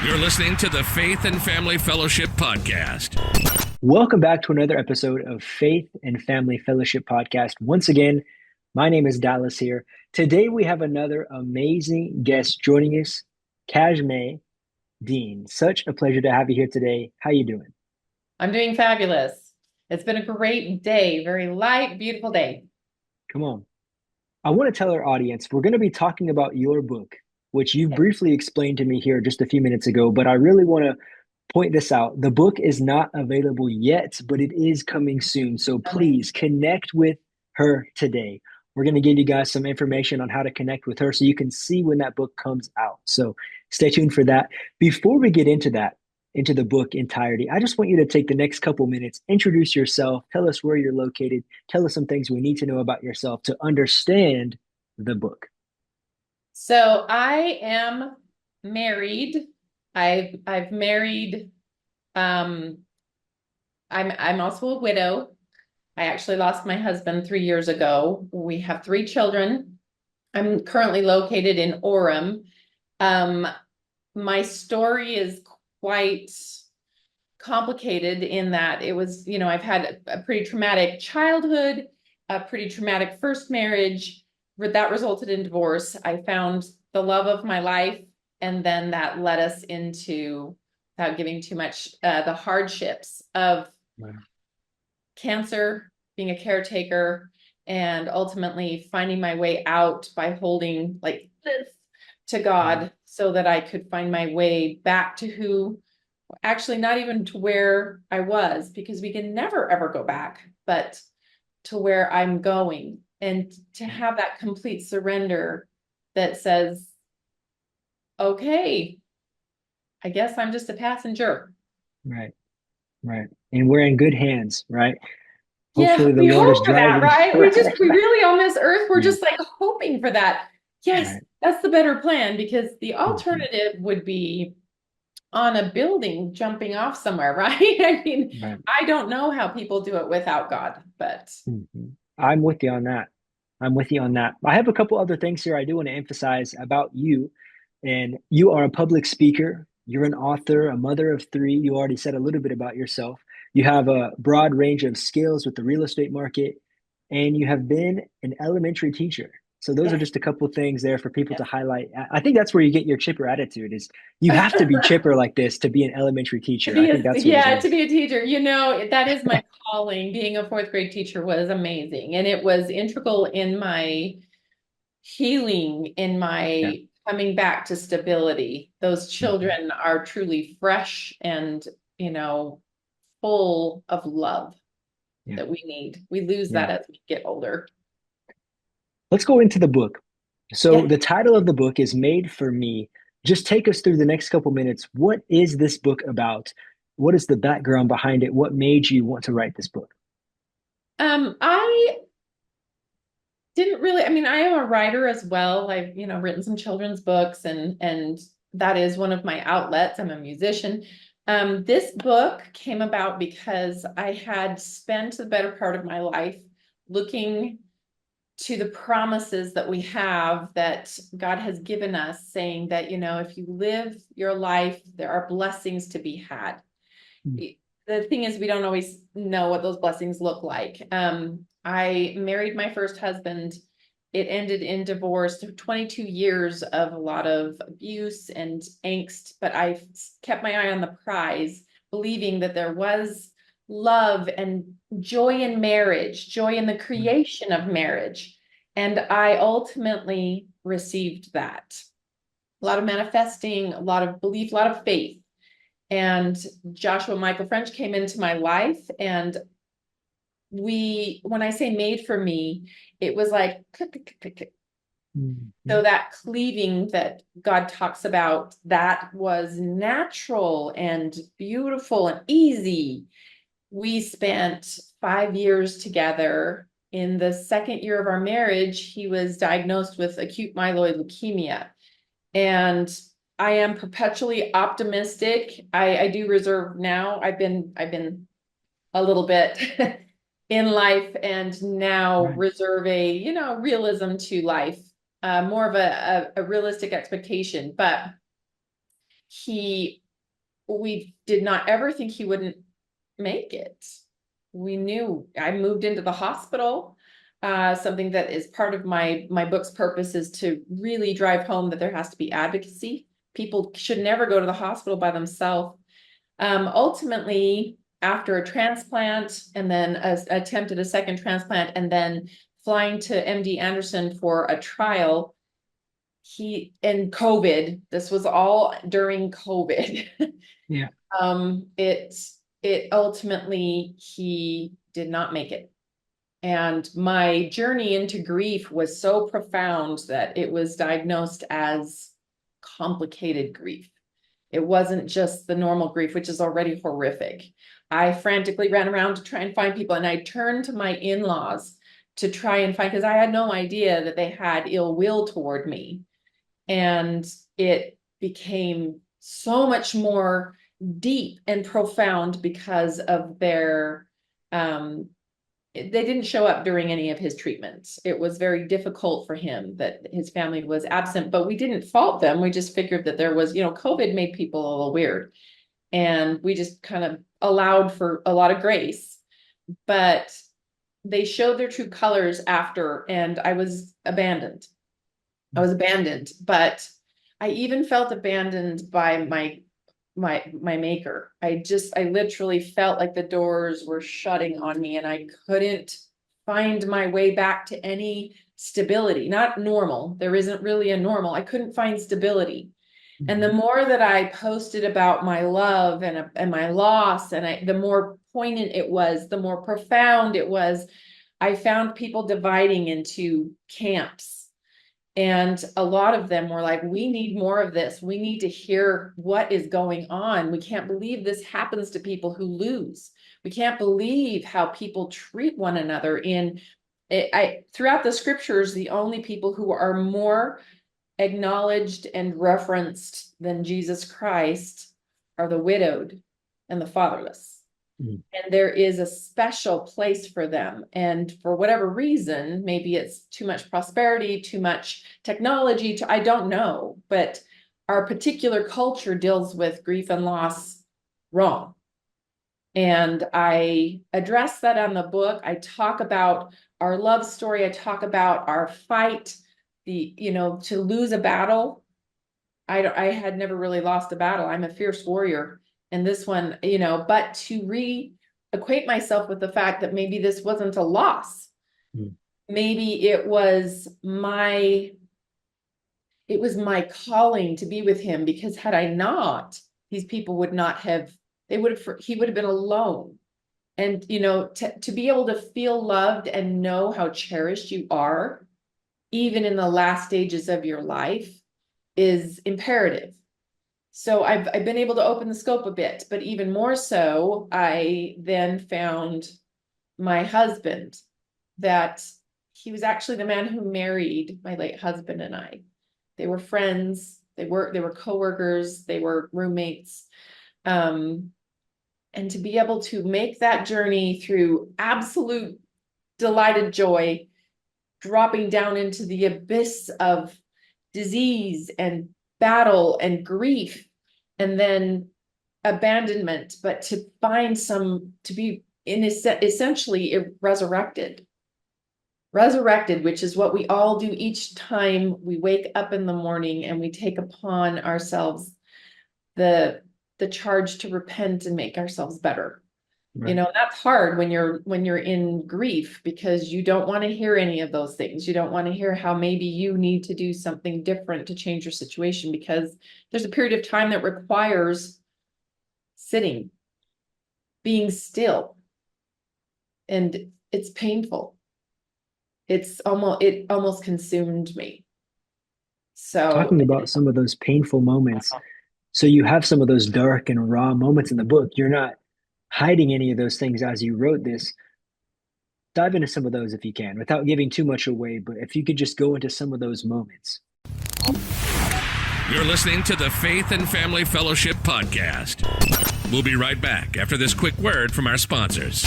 You're listening to the Faith and Family Fellowship Podcast. Welcome back to another episode of Faith and Family Fellowship Podcast. Once again, my name is Dallas here. Today we have another amazing guest joining us, Careshmeh Dean. Such a pleasure to have you here today. How you doing? I'm doing fabulous. It's been a great day, very light, beautiful day. Come on. I want to tell our audience we're going to be talking about your book, which you briefly explained to me here just a few minutes ago, but I really want to point this out. The book is not available yet, but it is coming soon. So please connect with her today. We're going to give you guys some information on how to connect with her so you can see when that book comes out. So stay tuned for that. Before we get into that, into the book entirety, I just want you to take the next couple minutes, introduce yourself, tell us where you're located, tell us some things we need to know about yourself to understand the book. So I am married. I've married. I'm also a widow. I actually lost my husband 3 years ago. We have 3 children. I'm currently located in Orem. My story is quite complicated in that it was, I've had a pretty traumatic childhood, a pretty traumatic first marriage that resulted in divorce. I found the love of my life, and then that led us into, without giving too much, the hardships of cancer, being a caretaker, and ultimately finding my way out by holding like this to God so that I could find my way back to who, actually not even to where I was, because we can never ever go back, but to where I'm going, and to have that complete surrender that says, okay, I guess I'm just a passenger. Right, right. And we're in good hands, right? Yeah, Hopefully the we Lord is hope for that, driving. right? Right, We really on this earth, we're yeah, just like hoping for that. Yes, right. that's the better plan, because the Mhm. alternative would be on a building jumping off somewhere, right? I mean, Right. I don't know how people do it without God, but I'm with you on that. I'm with you on that. I have a couple other things here I do want to emphasize about you. And you are a public speaker. You're an author, a mother of 3. You already said a little bit about yourself. You have a broad range of skills with the real estate market, and you have been an elementary teacher. So those are yes, just a couple things there for people to yes. highlight. I think that's where you get your chipper attitude is you have to be chipper like this to be an elementary To teacher. I be think a, that's what it yeah, to is. be a teacher, that is my calling. Being a 4th grade teacher was amazing. And it was integral in my healing, in Yeah. my coming back to stability. Those Mhm. children are truly fresh and, full of love Yeah. that we need. We lose Yeah. that as we get older. Let's go into the book. So Yes. the title of the book is Made for Me. Just take us through the next couple minutes. What is this book about? What is the background behind it? What made you want to write this book? I didn't really, I mean, I am a writer as well. I've, written some children's books, and that is one of my outlets. I'm a musician. This book came about because I had spent the better part of my life looking to the promises that we have, that God has given us, saying that, if you live your life, there are blessings to be had. Mm. The thing is, we don't always know what those blessings look like. I married my first husband. It ended in divorce, 22 years of a lot of abuse and angst, but I kept my eye on the prize, believing that there was love and joy in marriage, joy in the creation of marriage. And I ultimately received that. A lot of manifesting, a lot of belief, a lot of faith. And Joshua Michael French came into my life, and when I say made for me, it was like click, click, click, click. So Mhm. that cleaving that God talks about, that was natural and beautiful and easy. We spent 5 years together. In the 2nd year of our marriage, he was diagnosed with acute myeloid leukemia. And I am perpetually optimistic. I do reserve now. I've been a little bit in life, and now Right. reserve a, realism to life, more of a realistic expectation. But we did not ever think he wouldn't make it. We knew. I moved into the hospital. Something that is part of my book's purpose is to really drive home that there has to be advocacy. People should never go to the hospital by themselves. Ultimately, after a transplant and then attempted a second transplant and then flying to MD Anderson for a trial, and COVID, this was all during COVID. Yeah. It ultimately, he did not make it. And my journey into grief was so profound that it was diagnosed as complicated grief. It wasn't just the normal grief, which is already horrific. I frantically ran around to try and find people, and I turned to my in-laws to try and find, because I had no idea that they had ill will toward me. And it became so much more deep and profound because of their, they didn't show up during any of his treatments. It was very difficult for him that his family was absent, but we didn't fault them. We just figured that there was, COVID made people a little weird, and we just kind of allowed for a lot of grace. But they showed their true colors after, and I was abandoned. But I even felt abandoned by my maker. I literally felt like the doors were shutting on me, and I couldn't find my way back to any stability. Not normal. There isn't really a normal. I couldn't find stability. And the more that I posted about my love and my loss, and the more poignant it was, the more profound it was. I found people dividing into camps. And a lot of them were like, we need more of this. We need to hear what is going on. We can't believe this happens to people who lose. We can't believe how people treat one another. Throughout the scriptures, the only people who are more acknowledged and referenced than Jesus Christ are the widowed and the fatherless. And there is a special place for them. And for whatever reason, maybe it's too much prosperity, too much technology, I don't know, but our particular culture deals with grief and loss wrong. And I address that on the book. I talk about our love story. I talk about our fight, to lose a battle. I had never really lost a battle. I'm a fierce warrior. And this one, but to re-equate myself with the fact that maybe this wasn't a loss. Maybe it was my calling to be with him, because had I not, these people would not have, he would have been alone. And, to be able to feel loved and know how cherished you are, even in the last stages of your life, is imperative. So I've been able to open the scope a bit, but even more so, I then found my husband, that he was actually the man who married my late husband and I. They were friends, they were coworkers, they were roommates. And to be able to make that journey through absolute delighted joy, dropping down into the abyss of disease and battle and grief, and then abandonment, but to find to be essentially resurrected, which is what we all do each time we wake up in the morning and we take upon ourselves the charge to repent and make ourselves better. Right. That's hard when you're in grief, because you don't want to hear any of those things. You don't want to hear how maybe you need to do something different to change your situation, because there's a period of time that requires sitting, being still, and it's painful. It almost consumed me. So talking about some of those painful moments, so you have some of those dark and raw moments in the book. You're not hiding any of those things as you wrote this. Dive into some of those if you can, without giving too much away, but if you could just go into some of those moments. You're listening to the Faith and Family Fellowship Podcast. We'll be right back after this quick word from our sponsors.